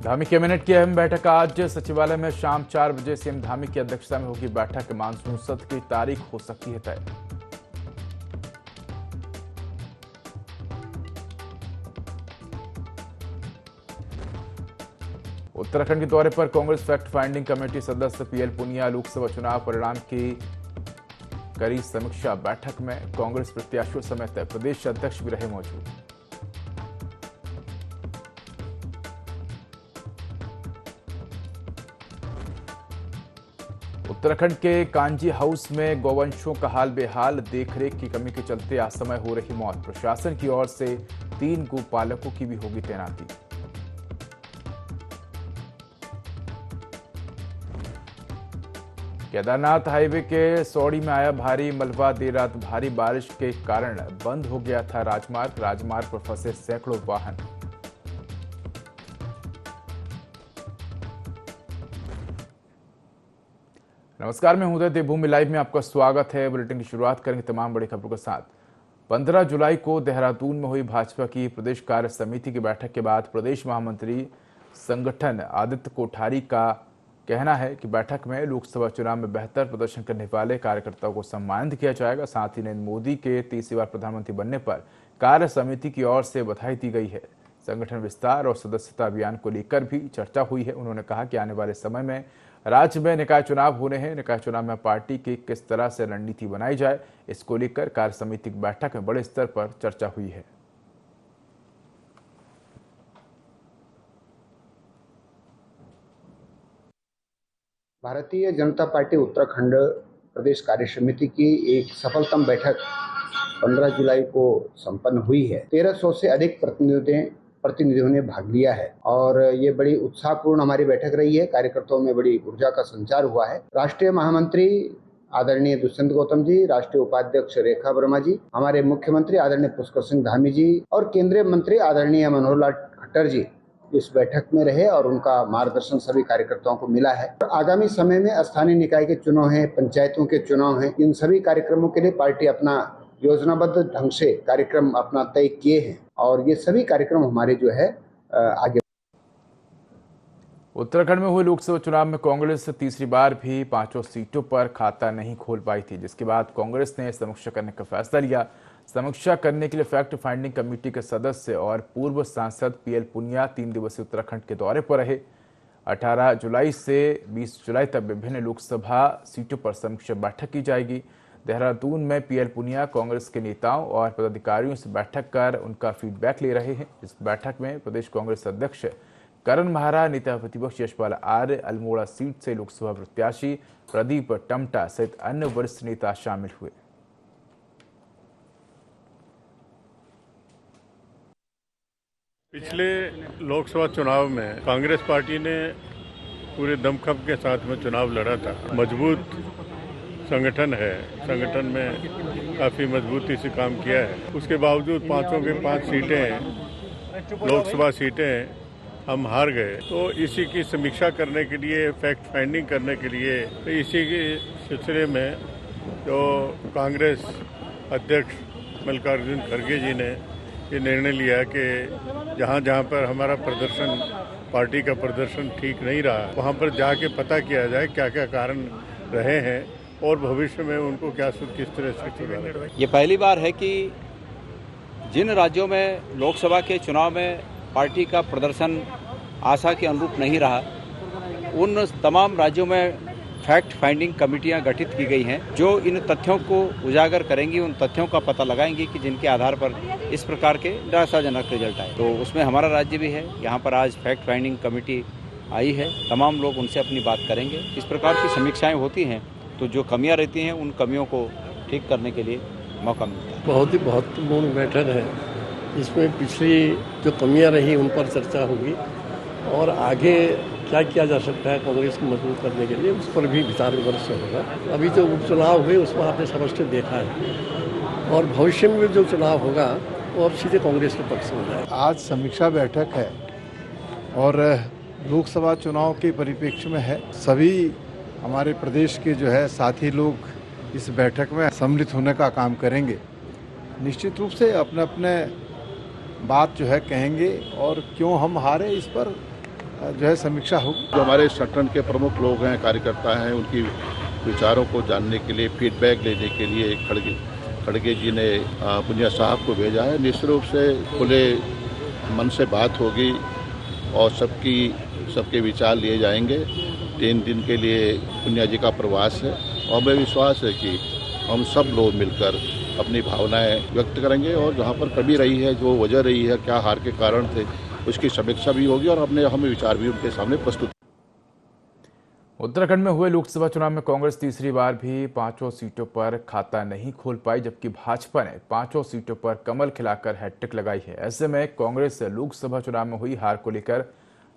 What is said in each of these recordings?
Dhami cabinet की अहम बैठक आज सचिवालय में शाम 4 बजे सीएम धामी की अध्यक्षता में होगी बैठक। मानसून सत्र की तारीख हो सकती है तय। उत्तराखंड के दौरे पर कांग्रेस फैक्ट फाइंडिंग कमेटी सदस्य पीएल पुनिया लोकसभा चुनाव परिणाम की करी समीक्षा। बैठक में कांग्रेस प्रत्याशियों समेत प्रदेश अध्यक्ष भी रहे मौजूद। उत्तराखंड के कांजी हाउस में गौवंशों का हाल बेहाल। देखरेख की कमी के चलते असमय हो रही मौत। प्रशासन की ओर से 3 गोपालकों की भी होगी तैनाती। केदारनाथ हाईवे के सौड़ी में आया भारी मलबा। देर रात भारी बारिश के कारण बंद हो गया था राजमार्ग पर फंसे सैकड़ों वाहन। नमस्कार, मैं उदय देवभूमि लाइव में आपका स्वागत है। बुलेटिन की शुरुआत करेंगे तमाम बड़ी खबरों के साथ। 15 जुलाई को देहरादून में हुई भाजपा की प्रदेश कार्य समिति की बैठक के बाद प्रदेश महामंत्री संगठन आदित्य कोठारी का कहना है कि बैठक में लोकसभा चुनाव में बेहतर प्रदर्शन करने वाले कार्यकर्ताओं को सम्मानित किया जाएगा। साथ ही नरेंद्र मोदी के तीसरी बार प्रधानमंत्री बनने पर कार्य समिति की ओर से बधाई दी गई है। संगठन विस्तार और सदस्यता अभियान को लेकर भी चर्चा हुई है। उन्होंने कहा कि आने वाले समय में राज्य में निकाय चुनाव होने हैं। निकाय चुनाव में पार्टी की किस तरह से रणनीति बनाई जाए, इसको लेकर कार्य समिति की बैठक में बड़े स्तर पर चर्चा हुई है। भारतीय जनता पार्टी उत्तराखंड प्रदेश कार्य समिति की एक सफलतम बैठक 15 जुलाई को संपन्न हुई है। 1300 से अधिक प्रतिनिधियों ने भाग लिया है और ये बड़ी उत्साहपूर्ण हमारी बैठक रही है। कार्यकर्ताओं में बड़ी ऊर्जा का संचार हुआ है। राष्ट्रीय महामंत्री आदरणीय दुष्यंत गौतम जी, राष्ट्रीय उपाध्यक्ष रेखा वर्मा जी, हमारे मुख्यमंत्री आदरणीय पुष्कर सिंह धामी जी और केंद्रीय मंत्री आदरणीय मनोहर लाल खट्टर जी इस बैठक में रहे और उनका मार्गदर्शन सभी कार्यकर्ताओं को मिला है। आगामी समय में स्थानीय निकाय के चुनाव हैं, पंचायतों के चुनाव हैं, इन सभी कार्यक्रमों के लिए पार्टी अपना योजनाबद्ध ढंग से कार्यक्रम अपना तय किए हैं और ये सभी कार्यक्रम हमारे जो है आगे। उत्तराखंड में हुए लोकसभा चुनाव में कांग्रेस तीसरी बार भी 5 सीटों पर खाता नहीं खोल पाई थी, जिसके बाद कांग्रेस ने समीक्षा करने का फैसला लिया। समीक्षा करने के लिए फैक्ट फाइंडिंग कमेटी के सदस्य और पूर्व सांसद पीएल पुनिया 3 दिवसीय उत्तराखंड के दौरे पर रहे। 18 जुलाई से 20 जुलाई तक विभिन्न लोकसभा सीटों पर समीक्षा बैठक की जाएगी। देहरादून में पीएल पुनिया कांग्रेस के नेताओं और पदाधिकारियों से बैठक कर उनका फीडबैक ले रहे हैं। इस बैठक में प्रदेश कांग्रेस अध्यक्ष करण महारा, नेता प्रतिपक्ष यशपाल आर्य, अल्मोड़ा सीट से लोकसभा प्रत्याशी प्रदीप टमटा सहित अन्य वरिष्ठ नेता शामिल हुए। पिछले लोकसभा चुनाव में कांग्रेस पार्टी ने पूरे दमखम के साथ में चुनाव लड़ा था। मजबूत संगठन है, संगठन में काफ़ी मजबूती से काम किया है। उसके बावजूद 5 के 5 सीटें लोकसभा सीटें हम हार गए। तो इसी की समीक्षा करने के लिए, फैक्ट फाइंडिंग करने के लिए, इसी के सिलसिले में जो कांग्रेस अध्यक्ष मल्लिकार्जुन खड़गे जी ने ये निर्णय लिया कि जहाँ जहाँ पर हमारा प्रदर्शन, पार्टी का प्रदर्शन ठीक नहीं रहा, वहाँ पर जाके पता किया जाए क्या क्या कारण रहे हैं और भविष्य में उनको किस तरह से सुधारा। ये पहली बार है कि जिन राज्यों में लोकसभा के चुनाव में पार्टी का प्रदर्शन आशा के अनुरूप नहीं रहा, उन तमाम राज्यों में फैक्ट फाइंडिंग कमेटियां गठित की गई हैं जो इन तथ्यों को उजागर करेंगी, उन तथ्यों का पता लगाएंगी कि जिनके आधार पर इस प्रकार के निराशाजनक रिजल्ट आए। तो उसमें हमारा राज्य भी है। यहाँ पर आज फैक्ट फाइंडिंग कमेटी आई है, तमाम लोग उनसे अपनी बात करेंगे। इस प्रकार की समीक्षाएं होती हैं तो जो कमियां रहती हैं उन कमियों को ठीक करने के लिए मौका मिलता है। बहुत ही महत्वपूर्ण बैठक है। इसमें पिछली जो कमियां रही उन पर चर्चा होगी और आगे क्या किया जा सकता है कांग्रेस को मजबूत करने के लिए, उस पर भी विचार विमर्श होगा। अभी जो उपचुनाव हुए उसमें आपने स्पष्ट देखा है और भविष्य में जो चुनाव होगा वो अब सीधे कांग्रेस के पक्ष में जाएगा। आज समीक्षा बैठक है और लोकसभा चुनाव के परिप्रेक्ष्य में है। सभी हमारे प्रदेश के जो है साथी लोग इस बैठक में सम्मिलित होने का काम करेंगे। निश्चित रूप से अपने अपने बात जो है कहेंगे और क्यों हम हारे इस पर जो है समीक्षा होगी। जो हमारे संगठन के प्रमुख लोग हैं, कार्यकर्ता हैं, उनकी विचारों को जानने के लिए, फीडबैक लेने के लिए खड़गे जी ने पुनिया साहब को भेजा है। निश्चित रूप से खुले मन से बात होगी और सबके विचार लिए जाएंगे। 3 दिन के लिए पुनिया जी का प्रवास है और हमें विश्वास है कि हम सब लोग मिलकर अपनी भावनाएं व्यक्त करेंगे और जहां पर कमी रही है, जो वजह रही है, क्या हार के कारण थे, उसकी समीक्षा भी होगी और हमें विचार भी उनके सामने प्रस्तुत। उत्तराखंड में हुए लोकसभा चुनाव में कांग्रेस तीसरी बार भी 5 सीटों पर खाता नहीं खोल पाई, जबकि भाजपा ने 5 सीटों पर कमल खिलाकर हैट्रिक लगाई है। ऐसे में कांग्रेस लोकसभा चुनाव में हुई हार को लेकर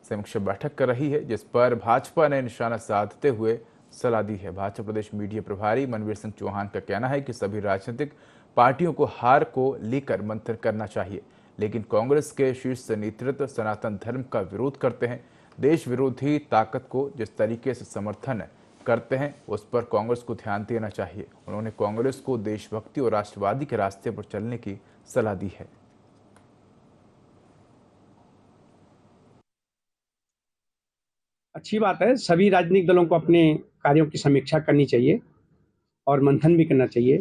समीक्षा बैठक कर रही है, जिस पर भाजपा ने निशाना साधते हुए सलाह दी है। भाजपा प्रदेश मीडिया प्रभारी मनवीर सिंह चौहान का कहना है कि सभी राजनीतिक पार्टियों को हार को लेकर मंथन करना चाहिए, लेकिन कांग्रेस के शीर्ष नेतृत्व सनातन धर्म का विरोध करते हैं। देश विरोधी ताकत को जिस तरीके से समर्थन करते हैं उस पर कांग्रेस को ध्यान देना चाहिए। उन्होंने कांग्रेस को देशभक्ति और राष्ट्रवादी के रास्ते पर चलने की सलाह दी है। अच्छी बात है, सभी राजनीतिक दलों को अपने कार्यों की समीक्षा करनी चाहिए और मंथन भी करना चाहिए,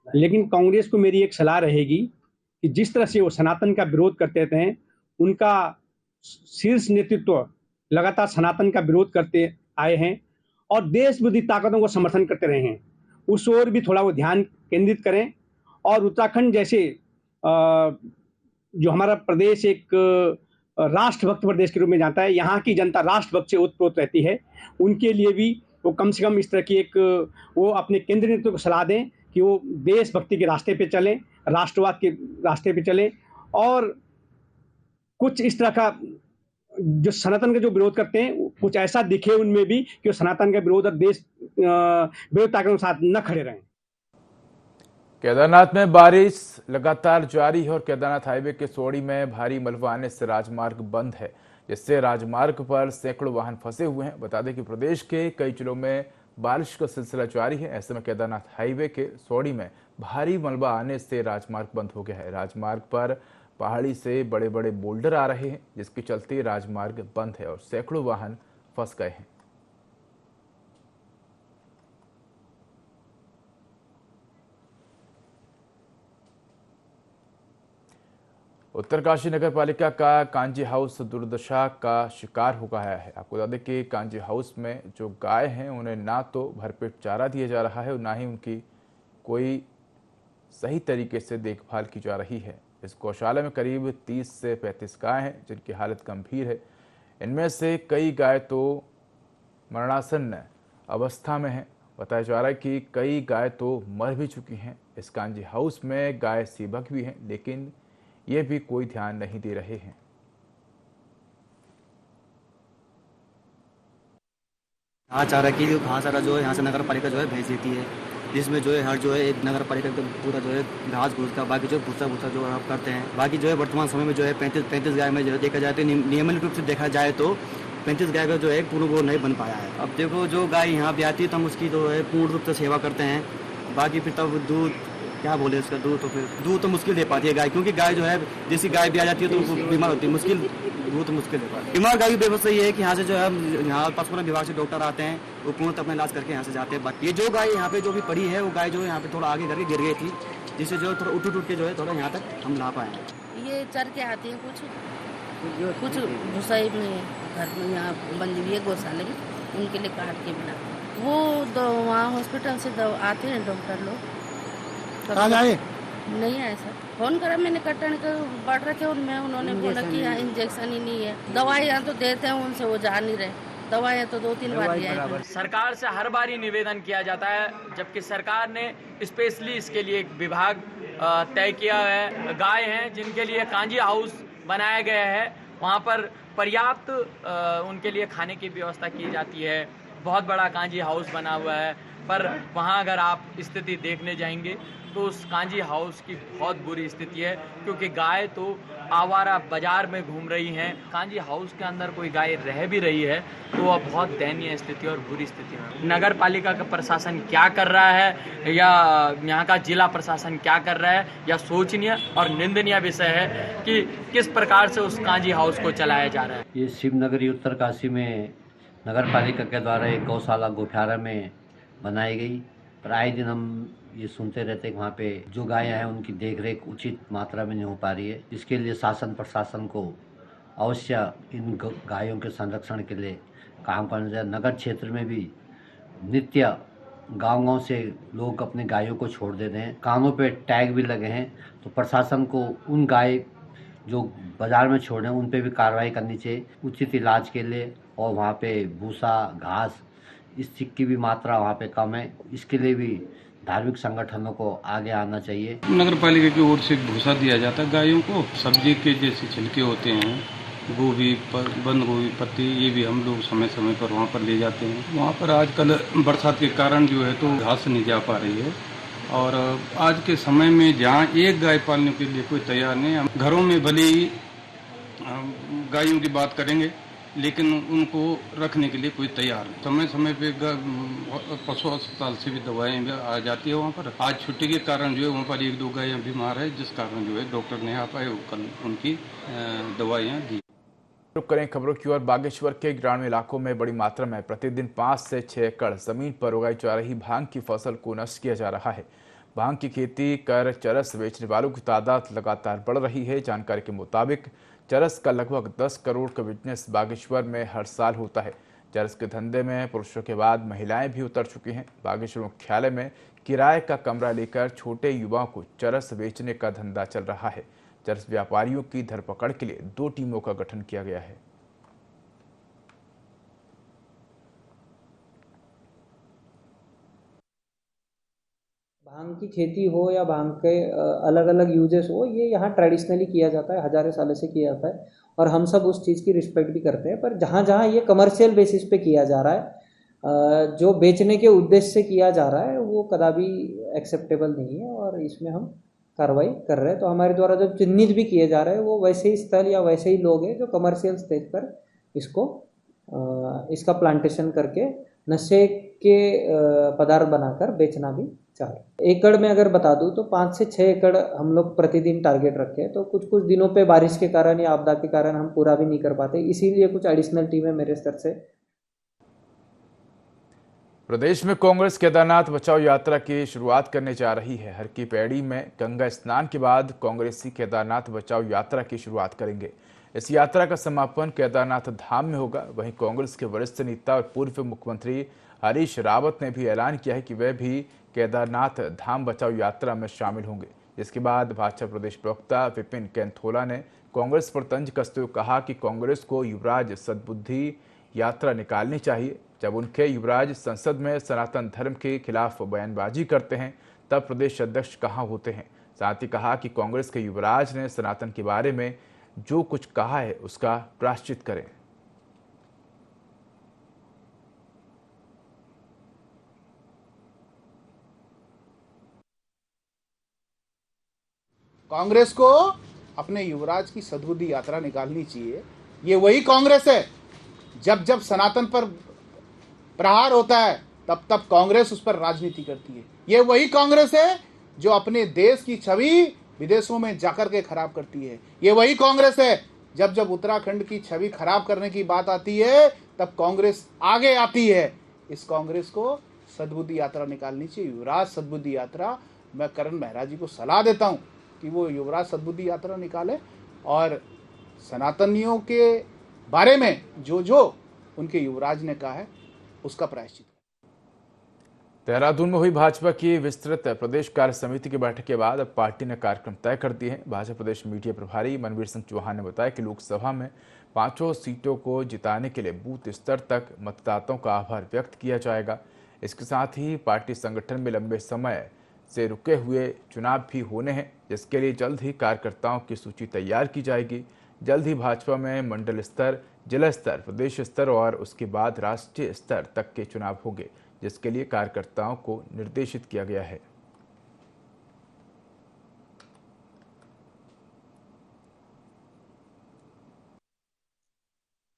लेकिन कांग्रेस को मेरी एक सलाह रहेगी कि जिस तरह से वो सनातन का विरोध करते थे, उनका शीर्ष नेतृत्व लगातार सनातन का विरोध करते आए हैं और देश विरोधी ताकतों को समर्थन करते रहे हैं, उस ओर भी थोड़ा वो ध्यान केंद्रित करें। और उत्तराखंड जैसे जो हमारा प्रदेश एक राष्ट्रभक्त प्रदेश के रूप में जाता है, यहाँ की जनता राष्ट्रभक्त से ओतप्रोत रहती है, उनके लिए भी वो कम से कम इस तरह की वो अपने केंद्रीय नेतृत्व को सलाह दें कि वो देशभक्ति के रास्ते पे चलें, राष्ट्रवाद के रास्ते पे चलें और कुछ इस तरह का जो सनातन का जो विरोध करते हैं कुछ ऐसा दिखे उनमें भी कि वो सनातन का विरोध और देश विरोध ताकतों के साथ न खड़े रहें। केदारनाथ में बारिश लगातार जारी है और केदारनाथ हाईवे के सोड़ी में भारी मलबा आने से राजमार्ग बंद है, जिससे राजमार्ग पर सैकड़ों वाहन फंसे हुए हैं। बता दें कि प्रदेश के कई जिलों में बारिश का सिलसिला जारी है। ऐसे में केदारनाथ हाईवे के सोड़ी में भारी मलबा आने से राजमार्ग बंद हो गया है। राजमार्ग पर पहाड़ी से बड़े बड़े बोल्डर आ रहे हैं, जिसके चलते राजमार्ग बंद है और सैकड़ों वाहन फंस गए हैं। उत्तरकाशी नगर पालिका का कांजी हाउस दुर्दशा का शिकार हो गया है। आपको बता दें कि कांजी हाउस में जो गाय हैं उन्हें ना तो भरपेट चारा दिया जा रहा है और ना ही उनकी कोई सही तरीके से देखभाल की जा रही है। इस गौशाला में करीब 30 से 35 गाय हैं जिनकी हालत गंभीर है। इनमें से कई गाय तो मरणासन्न अवस्था में हैं। बताया जा रहा है कि कई गाय तो मर भी चुकी हैं। इस कांजी हाउस में गाय सीबक भी हैं, लेकिन ये भी कोई ध्यान नहीं दे रहे हैं। घास चारा की जो घास चारा जो है यहाँ से नगर पालिका जो है भेज देती है, जिसमें जो है हर जो है एक नगर पालिका का पूरा जो है घास घूस का, बाकी जो भूसा भूसा जो आप करते हैं। बाकी जो है वर्तमान समय में जो है 35 गाय में जो है देखा जाए तो नियमित रूप से देखा जाए तो 35 गाय का जो है पूर्ण वो नहीं बन पाया है। अब देखो जो गाय यहाँ पे आती है तो हम उसकी जो है पूर्ण रूप से सेवा करते हैं। बाकी फिर तब दूध क्या बोले उसका दूध तो मुश्किल दे पाती है गाय, क्योंकि गाय जो है जैसी गाय भी आ जाती है तो वो बीमार होती है, दूध तो मुश्किल दे पाती है। बीमार गाय की व्यवस्था ये है कि यहाँ से जो है यहाँ पशुपालन विभाग से डॉक्टर आते हैं, वो पूर्ण अपना इलाज करके यहाँ से जाते हैं। बाकी ये जो गाय यहाँ पे जो भी पड़ी है वो गाय जो है यहाँ पे थोड़ा आगे करके गिर गई थी, जिससे जो थोड़ा उठ के जो है थोड़ा यहाँ तक हम ला पाए। ये चर के आती है, कुछ भूसाई में घर में यहाँ बंदी हुई है गौशाले में, उनके लिए काट के मिला वो वहाँ हॉस्पिटल से आते हैं डॉक्टर लोग। कहाँ आए? नहीं आए सर, फोन करा मैंने, कटन के बढ़ रखे उनमें, उन्होंने बोला कि यहाँ इंजेक्शन ही नहीं है। दवाई यहाँ तो देते हैं, उनसे वो जा नहीं रहे, दवाइयाँ तो 2-3 बार दिया। सरकार से हर बार ही निवेदन किया जाता है, जबकि सरकार ने स्पेशली इसके लिए एक विभाग तय किया है। गाय हैं जिनके लिए कांजी हाउस बनाया गया है, वहाँ पर पर्याप्त उनके लिए खाने की व्यवस्था की जाती है। बहुत बड़ा कांजी हाउस बना हुआ है, पर वहाँ अगर आप स्थिति देखने जाएंगे तो उस कांजी हाउस की बहुत बुरी स्थिति है, क्योंकि गाय तो आवारा बाजार में घूम रही हैं। कांजी हाउस के अंदर कोई गाय रह भी रही है तो वह बहुत दयनीय स्थिति और बुरी स्थिति में। नगर पालिका का प्रशासन क्या कर रहा है या यहाँ का जिला प्रशासन क्या कर रहा है, यह सोचनीय और निंदनीय विषय है कि किस प्रकार से उस कांजी हाउस को चलाया जा रहा है। ये शिवनगरी उत्तरकाशी में नगर पालिका के द्वारा एक गौशाला गोठारा में बनाई गई, पर आए दिन हम ये सुनते रहते हैं कि वहाँ पे जो गायें हैं उनकी देखरेख उचित मात्रा में नहीं हो पा रही है। इसके लिए शासन प्रशासन को अवश्य इन गायों के संरक्षण के लिए काम करना चाहिए। नगर क्षेत्र में भी नित्य गांव-गांव से लोग अपने गायों को छोड़ देते हैं, कानों पे टैग भी लगे हैं, तो प्रशासन को उन गाय जो बाजार में छोड़ रहे हैं उन पे भी कार्रवाई करनी चाहिए उचित इलाज के लिए। और वहाँ पे भूसा घास इस चीज़ की भी मात्रा वहाँ पे कम है, इसके लिए भी धार्मिक संगठनों को आगे आना चाहिए। नगर पालिका की ओर से भूसा दिया जाता है गायों को, सब्जी के जैसे छिलके होते हैं, गोभी बंद गोभी पत्ती, ये भी हम लोग समय समय पर वहाँ पर ले जाते हैं। वहाँ पर आजकल बरसात के कारण जो है तो घास नहीं जा पा रही है और आज के समय में जहाँ एक गाय पालने के लिए कोई तैयार नहीं, हम घरों में भले ही गायों की बात करेंगे लेकिन उनको रखने के लिए कोई तैयार नहीं। समय समय पे पशु अस्पताल से भी दवाएं आ जाती है वहाँ पर। आज छुट्टी के कारण जो है वहाँ पर 1-2 गायें बीमार है, जिस कारण जो है डॉक्टर नहीं आ पाए, कल उनकी दवाइयाँ दी। रुक करें खबरों की ओर। बागेश्वर के ग्रामीण इलाकों में बड़ी मात्रा में प्रतिदिन 5 से 6 एकड़ जमीन पर उगाई जा रही भांग की फसल को नष्ट किया जा रहा है। भांग की खेती कर चरस बेचने वालों की तादाद लगातार बढ़ रही है। जानकारी के मुताबिक चरस का लगभग 10 करोड़ का बिजनेस बागेश्वर में हर साल होता है। चरस के धंधे में पुरुषों के बाद महिलाएं भी उतर चुकी हैं। बागेश्वर मुख्यालय में किराए का कमरा लेकर छोटे युवाओं को चरस बेचने का धंधा चल रहा है। चरस व्यापारियों की धरपकड़ के लिए 2 टीमों का गठन किया गया है। भांग की खेती हो या भांग के अलग अलग यूजेस हो, ये यहाँ ट्रेडिशनली किया जाता है, हजारों सालों से किया जाता है और हम सब उस चीज़ की रिस्पेक्ट भी करते हैं। पर जहाँ जहाँ ये कमर्शियल बेसिस पे किया जा रहा है, जो बेचने के उद्देश्य से किया जा रहा है, वो कदापि एक्सेप्टेबल नहीं है और इसमें हम कार्रवाई कर रहे हैं। तो हमारे द्वारा जो चिन्हित भी किए जा रहे हैं वो वैसे ही स्थल या वैसे ही लोग हैं जो कमर्शियल स्टेज पर इसका प्लांटेशन करके नशे के पदार्थ बनाकर बेचना भी चाह रहे हैं। एकड़ में अगर बता दूं तो 5 से 6 एकड़ हम लोग प्रतिदिन टारगेट रखे हैं। तो कुछ दिनों पे बारिश के कारण या आपदा के कारण हम पूरा भी नहीं कर पाते, इसीलिए कुछ एडिशनल टीमें मेरे स्तर से। प्रदेश में कांग्रेस केदारनाथ बचाओ यात्रा की शुरुआत करने जा रही है। हर की पैड़ी में गंगा स्नान के बाद कांग्रेसी केदारनाथ बचाओ यात्रा की शुरुआत करेंगे। इस यात्रा का समापन केदारनाथ धाम में होगा। वहीं कांग्रेस के वरिष्ठ नेता और पूर्व मुख्यमंत्री हरीश रावत ने भी ऐलान किया है कि वे भी केदारनाथ धाम बचाओ यात्रा में शामिल होंगे। इसके बाद भाजपा प्रदेश प्रवक्ता विपिन कैंथोला ने कांग्रेस पर तंज कसते हुए कहा कि कांग्रेस को युवराज सद्बुद्धि यात्रा निकालनी चाहिए। जब उनके युवराज संसद में सनातन धर्म के खिलाफ बयानबाजी करते हैं तब प्रदेश अध्यक्ष कहाँ होते हैं। साथ ही कहा कि कांग्रेस के युवराज ने सनातन के बारे में जो कुछ कहा है उसका प्रायश्चित करें। कांग्रेस को अपने युवराज की सद्बुद्धि यात्रा निकालनी चाहिए। ये वही कांग्रेस है, जब जब सनातन पर प्रहार होता है तब तब कांग्रेस उस पर राजनीति करती है। ये वही कांग्रेस है जो अपने देश की छवि विदेशों में जाकर के खराब करती है। ये वही कांग्रेस है जब जब उत्तराखंड की छवि खराब करने की बात आती है तब कांग्रेस आगे आती है। इस कांग्रेस को सद्बुद्धि यात्रा निकालनी चाहिए, युवराज सद्बुद्धि यात्रा। मैं करण मेहरा जी को सलाह देता हूं कि वो युवराज सद्बुद्धि यात्रा निकाले और सनातनियों के बारे में जो उनके युवराज ने कहा है उसका प्रायश्चित। देहरादून में हुई भाजपा की विस्तृत प्रदेश कार्य समिति की बैठक के बाद अब पार्टी ने कार्यक्रम तय कर दिए हैं। भाजपा प्रदेश मीडिया प्रभारी मनवीर सिंह चौहान ने बताया कि लोकसभा में 5 सीटों को जिताने के लिए बूथ स्तर तक मतदाताओं का आभार व्यक्त किया जाएगा। इसके साथ ही पार्टी संगठन में लंबे समय से रुके हुए चुनाव भी होने हैं, जिसके लिए जल्द ही कार्यकर्ताओं की सूची तैयार की जाएगी। जल्द ही भाजपा में मंडल स्तर, जिला स्तर, प्रदेश स्तर और उसके बाद राष्ट्रीय स्तर तक के चुनाव होंगे, जिसके लिए कार्यकर्ताओं को निर्देशित किया गया है।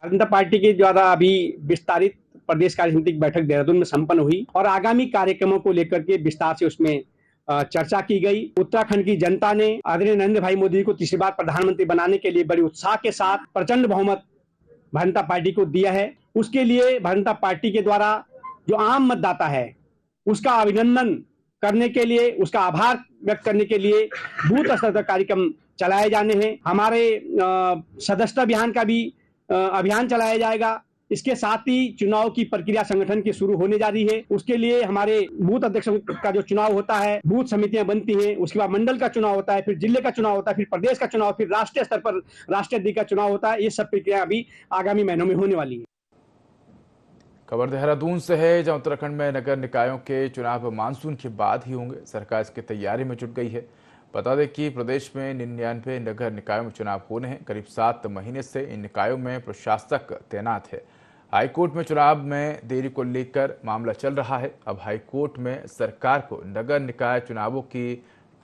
जनता पार्टी के द्वारा अभी विस्तारित प्रदेश कार्य समिति की बैठक देहरादून में संपन्न हुई और आगामी कार्यक्रमों को लेकर के विस्तार से उसमें चर्चा की गई। उत्तराखंड की जनता ने आदरणीय नरेंद्र भाई मोदी को तीसरी बार प्रधानमंत्री बनाने के लिए बड़ी उत्साह के साथ प्रचंड बहुमत भारतीय जनता पार्टी को दिया है। उसके लिए भारतीय जनता पार्टी के द्वारा जो आम मतदाता है उसका अभिनंदन करने के लिए, उसका आभार व्यक्त करने के लिए बूथ स्तर तक कार्यक्रम चलाए जाने हैं। हमारे सदस्यता अभियान का भी अभियान चलाया जाएगा। इसके साथ ही चुनाव की प्रक्रिया संगठन की शुरू होने जा रही है। उसके लिए हमारे बूथ अध्यक्षों का जो चुनाव होता है, बूथ समितियां बनती हैं, उसके बाद मंडल का चुनाव होता है, फिर जिले का चुनाव होता है, फिर प्रदेश का चुनाव, फिर राष्ट्रीय स्तर पर राष्ट्रीय अध्यक्ष का चुनाव होता है। ये सब प्रक्रिया अभी आगामी महीनों में होने वाली है। खबर देहरादून से है, जहां उत्तराखंड में नगर निकायों के चुनाव मानसून के बाद ही होंगे। सरकार इसकी तैयारी में जुट गई है। बता दें कि प्रदेश में 99 नगर निकायों में चुनाव होने हैं। करीब 7 महीने से इन निकायों में प्रशासक तैनात है। हाईकोर्ट में चुनाव में देरी को लेकर मामला चल रहा है। अब हाईकोर्ट में सरकार को नगर निकाय चुनावों की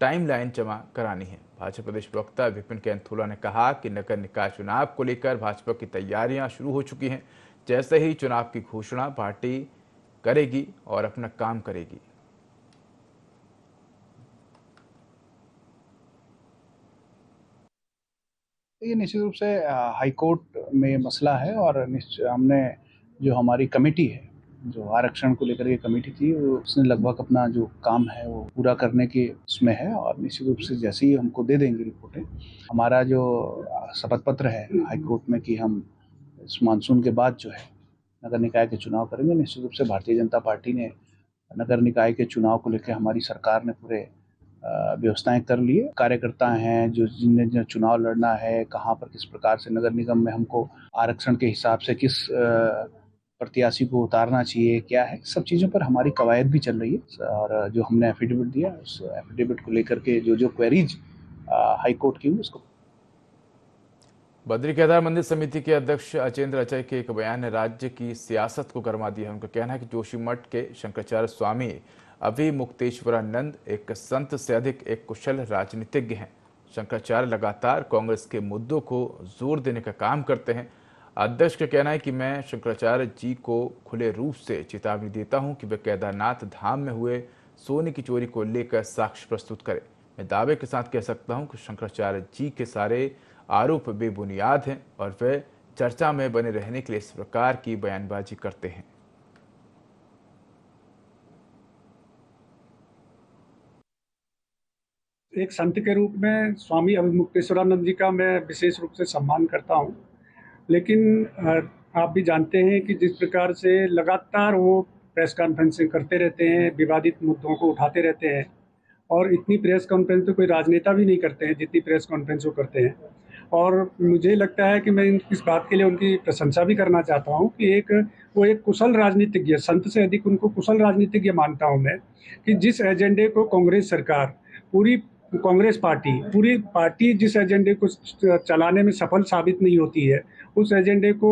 टाइमलाइन जमा करानी है। भाजपा प्रदेश प्रवक्ता विपिन कैंथोला ने कहा कि नगर निकाय चुनाव को लेकर भाजपा की तैयारियां शुरू हो चुकी हैं। जैसे ही चुनाव की घोषणा पार्टी करेगी और अपना काम करेगी। ये निश्चित रूप से हाईकोर्ट में मसला है और हमने जो हमारी कमेटी है, जो आरक्षण को लेकर के कमेटी थी, उसने लगभग अपना जो काम है वो पूरा करने के उसमें है और निश्चित रूप से जैसे ही हमको दे देंगे रिपोर्टें, हमारा जो शपथ पत्र है हाईकोर्ट में कि हम इस मानसून के बाद जो है नगर निकाय के चुनाव करेंगे। निश्चित रूप से भारतीय जनता पार्टी ने नगर निकाय के चुनाव को लेकर हमारी सरकार ने पूरे व्यवस्थाएं कर लिए। कार्यकर्ता हैं जिन्हें चुनाव लड़ना है, कहाँ पर किस प्रकार से नगर निगम में हमको आरक्षण के हिसाब से किस प्रत्याशी को उतारना चाहिए, क्या है, सब चीज़ों पर हमारी कवायद भी चल रही है। और जो हमने एफिडेविट दिया, उस एफिडेविट को लेकर के जो क्वेरीज हाईकोर्ट की हुई उसको। बद्री केदार मंदिर समिति के अध्यक्ष अचेंद्र अचय के एक बयान ने राज्य की सियासत को गरमा दिया है। उनका कहना है कि जोशीमठ के शंकराचार्य स्वामी अभिमुक्तेश्वरानंद एक संत से अधिक एक कुशल राजनीतिज्ञ हैं। शंकराचार्य लगातार कांग्रेस के मुद्दों को जोर देने का काम करते हैं। अध्यक्ष का कहना है कि मैं शंकराचार्य जी को खुले रूप से चेतावनी देता हूं कि वे केदारनाथ धाम में हुए सोने की चोरी को लेकर साक्ष्य प्रस्तुत करें। मैं दावे के साथ कह सकता हूं कि शंकराचार्य जी के सारे आरोप बेबुनियाद हैं और वे चर्चा में बने रहने के लिए इस प्रकार की बयानबाजी करते हैं। एक संत के रूप में स्वामी अभिमुक्तेश्वरानंद जी का मैं विशेष रूप से सम्मान करता हूं, लेकिन आप भी जानते हैं कि जिस प्रकार से लगातार वो प्रेस कॉन्फ्रेंसें करते रहते हैं, विवादित मुद्दों को उठाते रहते हैं और इतनी प्रेस कॉन्फ्रेंस तो कोई राजनेता भी नहीं करते हैं जितनी प्रेस कॉन्फ्रेंस वो करते हैं। और मुझे लगता है कि मैं इस बात के लिए उनकी प्रशंसा भी करना चाहता हूं कि वो एक कुशल राजनीतिज्ञ, संत से अधिक उनको कुशल राजनीतिज्ञ मानता हूं मैं, कि जिस एजेंडे को कांग्रेस सरकार, पूरी पार्टी जिस एजेंडे को चलाने में सफल साबित नहीं होती है, उस एजेंडे को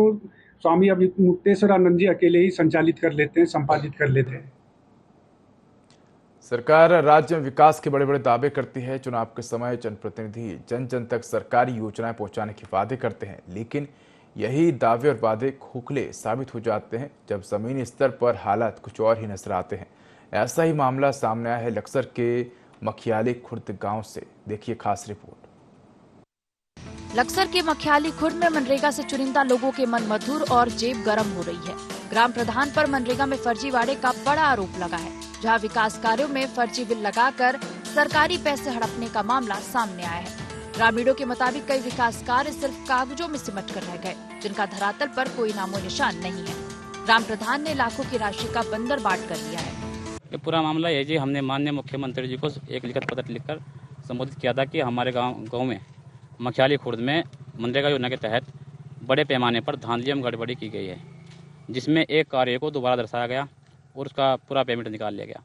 स्वामी अभिमुक्तेश्वरानंद जी अकेले ही संचालित कर लेते हैं, संपादित कर लेते हैं। सरकार राज्य में विकास के बड़े बड़े दावे करती है। चुनाव के समय जनप्रतिनिधि जन जन तक सरकारी योजनाएं पहुंचाने के वादे करते हैं, लेकिन यही दावे और वादे खोखले साबित हो जाते हैं जब जमीनी स्तर पर हालात कुछ और ही नजर आते हैं। ऐसा ही मामला सामने आया है लक्सर के मखियाली खुर्द गांव से। देखिए खास रिपोर्ट। लक्सर के मखियाली खुर्द में मनरेगा से चुनिंदा लोगों के मन मधुर और जेब गरम हो रही है। ग्राम प्रधान पर मनरेगा में फर्जीवाड़े का बड़ा आरोप लगा है, जहां विकास कार्यों में फर्जी बिल लगाकर सरकारी पैसे हड़पने का मामला सामने आया है। ग्रामीणों के मुताबिक कई विकास कार्य सिर्फ कागजों में सिमट कर रह गए, जिनका धरातल पर कोई नामो निशान नहीं है। ग्राम प्रधान ने लाखों की राशि का बंदर बाट कर लिया है। ये पूरा मामला है जी, हमने माननीय मुख्यमंत्री जी को एक लिखित पत्र लिखकर संबोधित किया था कि हमारे गांव में मखियाली खुर्द में मनरेगा योजना के तहत बड़े पैमाने पर धांधली एवं गड़बड़ी की गई है, जिसमें एक कार्य को दोबारा दर्शाया गया और उसका पूरा पेमेंट निकाल लिया गया।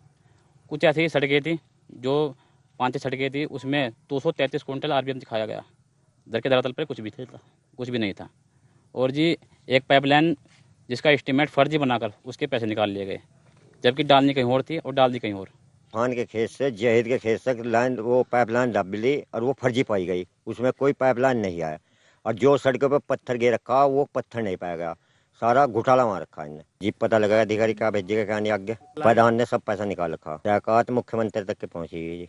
कुछ ऐसी सड़कें थी, जो 5 सड़कें थी, उसमें 233 कुंटल RBM दिखाया गया, दर के धरातल पर कुछ भी नहीं था। और जी एक पाइपलाइन जिसका एस्टीमेट फर्जी बनाकर उसके पैसे निकाल लिए गए, जबकि डालनी कहीं और थी और डाल दी कहीं और। खान के खेत से जहीद के खेत तक लाइन वो पाइपलाइन दब ली और वो फर्जी पाई गई, उसमें कोई पाइपलाइन नहीं आया। और जो सड़कों पर पत्थर गिर रखा वो पत्थर नहीं पाएगा, सारा घोटाला वहाँ रखा इनने। जीप पता लगेगा अधिकारी क्या भेजेगा क्या नहीं, आगे प्रधान ने सब पैसा निकाल रखा, शिकायत मुख्यमंत्री तक के पहुँची है जी।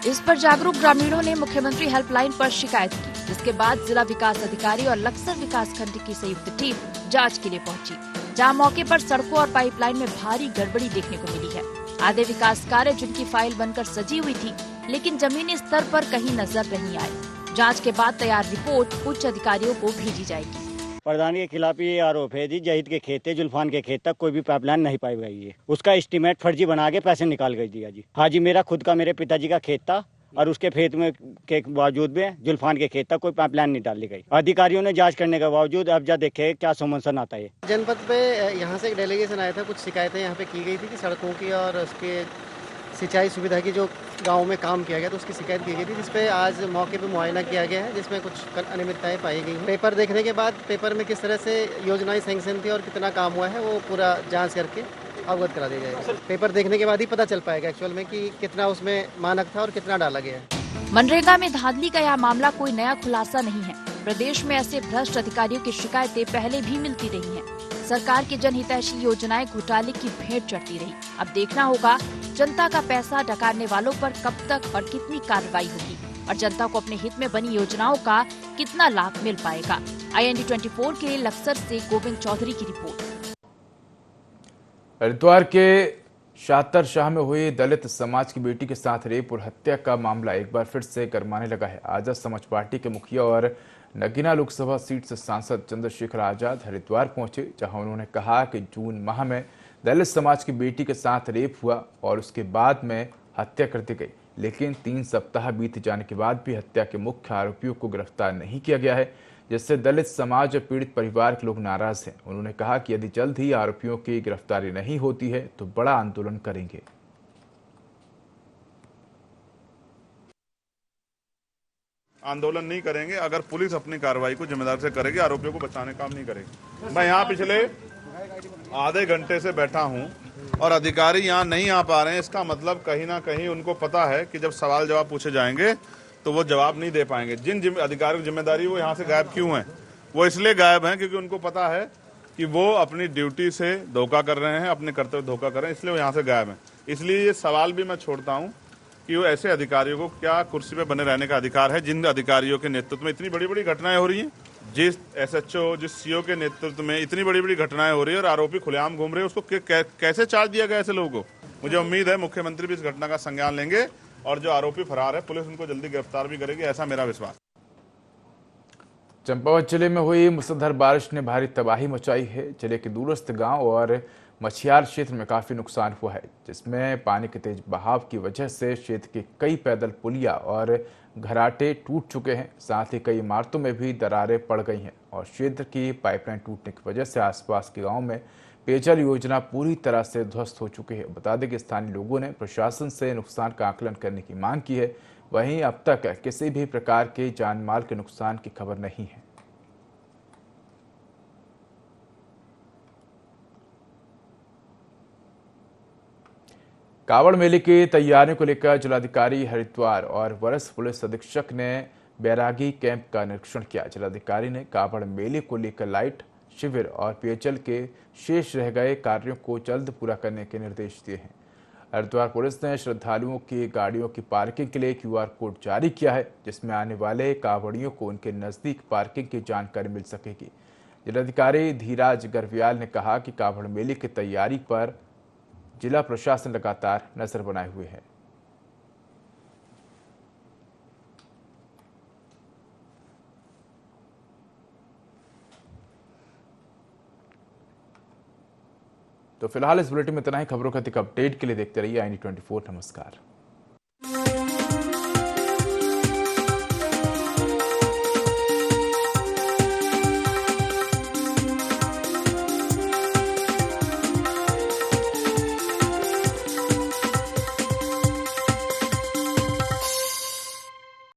इस पर जागरूक ग्रामीणों ने मुख्यमंत्री हेल्पलाइन पर शिकायत की, जिसके बाद जिला विकास अधिकारी और लक्सर विकास खंड की संयुक्त टीम जांच के लिए पहुंची, जहां मौके पर सड़कों और पाइपलाइन में भारी गड़बड़ी देखने को मिली है। आधे विकास कार्य जिनकी फाइल बनकर सजी हुई थी, लेकिन जमीनी स्तर पर कहीं नजर नहीं आए। जांच के बाद तैयार रिपोर्ट उच्च अधिकारियों को भेजी जाएगी। प्रधान के खिलाफ ये आरोप है जी, जहीद के खेत है जुल्फान के खेत तक कोई भी पाइपलाइन नहीं पाई गई है। उसका एस्टीमेट फर्जी बना के पैसे निकाल गई दिया जी। हाँ जी, मेरा खुद का मेरे पिताजी का खेत था और उसके खेत में के बावजूद भी जुल्फान के खेत तक कोई पाइपलाइन नहीं डाली गई। अधिकारियों ने जांच करने के बावजूद अब जा देखे क्या समस्या आता है। जनपद पे यहाँ से एक डेलीगेशन आया था, कुछ शिकायतें यहाँ पे की गई थी कि सड़कों की और उसके सिंचाई सुविधा की जो गांव में काम किया गया तो उसकी शिकायत की गई थी, जिसपे आज मौके पे मुआयना किया गया है, जिसमें कुछ अनियमितताएं पाई गई हैं। पेपर देखने के बाद पेपर में किस तरह से योजनाएं सैंक्शन थी और कितना काम हुआ है वो पूरा जांच करके अवगत करा दिया जाएगा। पेपर देखने के बाद ही पता चल पाएगा एक्चुअल में कि कितना उसमें मानक था और कितना डाला गया है। मनरेगा में धांधली का यह मामला कोई नया खुलासा नहीं है। प्रदेश में ऐसे भ्रष्ट अधिकारियों की शिकायतें पहले भी मिलती रही हैं। सरकार की जनहितैषी योजनाएं घोटाले की भेंट चढ़ती रही। अब देखना होगा जनता का पैसा डकारने वालों पर कब तक और कितनी कार्रवाई होगी और जनता को अपने हित में बनी योजनाओं का कितना लाभ मिल पाएगा। IND24 के लिए लक्सर से गोविंद चौधरी की रिपोर्ट। हरिद्वार के शातर शाह में हुई दलित समाज की बेटी के साथ रेप और हत्या का मामला एक बार फिर से गरमाने लगा है। आजाद समाज पार्टी के मुखिया और नगीना लोकसभा सीट से सांसद चंद्रशेखर आजाद हरिद्वार पहुंचे, जहां उन्होंने कहा कि जून माह में दलित समाज की बेटी के साथ रेप हुआ और उसके बाद में हत्या कर दी गई, लेकिन 3 सप्ताह बीत जाने के बाद भी हत्या के मुख्य आरोपियों को गिरफ्तार नहीं किया गया है, जिससे दलित समाज और पीड़ित परिवार के लोग नाराज हैं। उन्होंने कहा कि यदि जल्द ही आरोपियों की गिरफ्तारी नहीं होती है तो बड़ा आंदोलन करेंगे। आंदोलन नहीं करेंगे अगर पुलिस अपनी कार्रवाई को जिम्मेदारी से करेगी, आरोपियों को बचाने का काम नहीं करेगी। मैं यहाँ पिछले आधे घंटे से बैठा हूँ और अधिकारी यहाँ नहीं आ पा रहे हैं। इसका मतलब कहीं ना कहीं उनको पता है कि जब सवाल जवाब पूछे जाएंगे तो वो जवाब नहीं दे पाएंगे। जिन अधिकारियों की जिम्मेदारी वो यहाँ से गायब क्यों हैं? वो इसलिए गायब हैं क्योंकि उनको पता है कि वो अपनी ड्यूटी से धोखा कर रहे हैं, अपने कर्तव्य धोखा कर रहे हैं, इसलिए वो यहाँ से गायब हैं। इसलिए ये सवाल भी मैं छोड़ता हूँ कि वो ऐसे अधिकारियों को क्या कुर्सी पे बने रहने का अधिकार है, जिन अधिकारियों के नेतृत्व में इतनी बड़ी बड़ी घटनाएं हो रही हैं, जिस SHO जिस CO के नेतृत्व में इतनी बड़ी बड़ी घटनाएं हो रही है और आरोपी खुलेआम घूम रहे हैं, उसको कैसे चार्ज दिया गया ऐसे लोगों को? मुझे उम्मीद है मुख्यमंत्री भी इस घटना का संज्ञान लेंगे और जो आरोपी फरार है पुलिस उनको जल्दी गिरफ्तार भी करेगी, ऐसा मेरा विश्वास। चंपावत जिले में हुई मूसलाधार बारिश ने भारी तबाही मचाई है। जिले के दूरस्थ गांव और मछियार क्षेत्र में काफी नुकसान हुआ है, जिसमें पानी के तेज बहाव की वजह से क्षेत्र के कई पैदल पुलिया और घराटे टूट चुके हैं। साथ ही कई इमारतों में भी दरारें पड़ गई हैं और क्षेत्र की पाइपलाइन टूटने की वजह से आसपास के गांव में पेयजल योजना पूरी तरह से ध्वस्त हो चुकी है। बता दें कि स्थानीय लोगों ने प्रशासन से नुकसान का आकलन करने की मांग की है। वहीं अब तक किसी भी प्रकार के जान माल के नुकसान की खबर नहीं है। कावड़ मेले की तैयारियों को लेकर जिलाधिकारी हरिद्वार और वरिष्ठ पुलिस अधीक्षक ने बैरागी कैंप का निरीक्षण किया। जिलाधिकारी ने कावड़ मेले को लेकर लाइट शिविर और पेयजल के शेष रह गए कार्यों को जल्द पूरा करने के निर्देश दिए हैं। हरिद्वार पुलिस ने श्रद्धालुओं की गाड़ियों की पार्किंग के लिए QR कोड जारी किया है, जिसमें आने वाले कावड़ियों को उनके नजदीक पार्किंग की जानकारी मिल सकेगी। जिलाधिकारी धीराज गर्वियाल ने कहा कि कावड़ मेले की तैयारी पर जिला प्रशासन लगातार नजर बनाए हुए है। तो फिलहाल इस बुलेटिन में इतना ही। खबरों का अधिक अपडेट के लिए देखते रहिए IND24। नमस्कार।